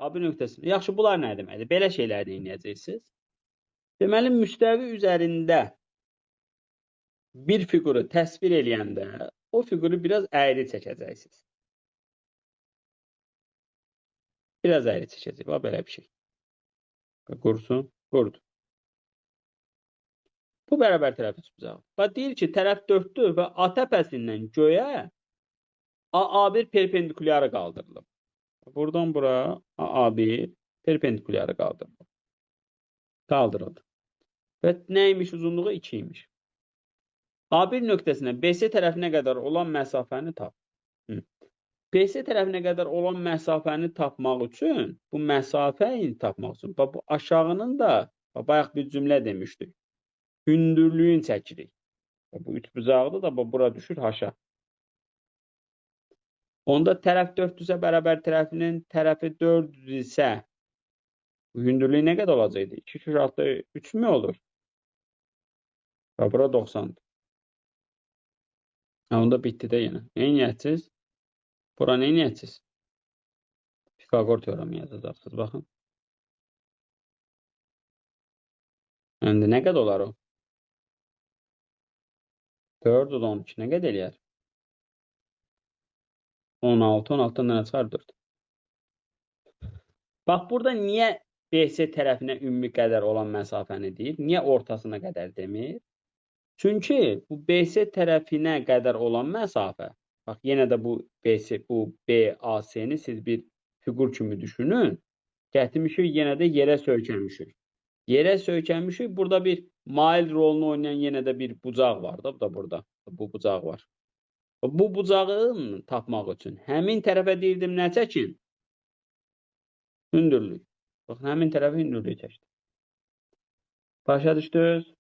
A1 nöqtəsində. Yaxşı, bunlar nə deməkdir? Belə şeyləri edəcəksiniz. Deməli, müstəvi üzərində bir fiquru təsvir eləyəndə o fiquru biraz əyri çəkəcəksiniz. Biraz əyri çəkəcək. Bax, belə bir şey. Qursun. Qurdu. Bu bərabər tərəf üçbucağı. Bax, deyir ki, tərəf 4-dür və A təpəsindən göyə A1 perpendikulyarı qaldırılıb. Buradan bura A1 perpendikulyarı qaldırılıb. Qaldırıldı. Və nəymiş uzunluğu 2 imiş. A1 nöqtəsindən BC tərəfinə qədər olan məsafəni tap. BC tərəfinə qədər olan məsafəni tapmaq üçün, bu məsafəni tapmaq üçün, bu aşağının da, bayaq bir cümlə demişdik, hündürlüyün çəkirik. Bu üçbucaqdır da, bura düşür haşa. Onda tərəf 400-ə bərabər tərəfinin tərəfi 400 isə hündürlüyü nə qədər olacaqdı? 2 kök altı 3 mü olur? Bura 90'dır. Onda bitdi də yenə. Nə edəcəksiniz? Bura nə edəcəksiniz? Pifagor teoremi yazacaqsınız. Baxın. İndi nə qədər olar o? 4 12 nə qədər eləyər? 16, 16'dan nə çıxar 4? Bax, burada niyə BC tərəfinə ümumi qədər olan məsafəni deyir? Niyə ortasına qədər demir? Çünki bu BC tərəfinə qədər olan məsafə, bax, yenə də bu BC, bu BAC-ni siz bir fiqur kimi düşünün. Gətirmişik, yenə də yerə söykənmişik. Yerə söykənmişik, burada bir mail rolunu oynayan yenə də bir bucaq var da, bu da burada. Bu bucaq var. Bu bucağın tapmaq üçün həmin tərəfə deyirdim nə çəkin? Hündürlük. Baxın, həmin tərəfə hündürlük çəkdim. Başa düşdünüz?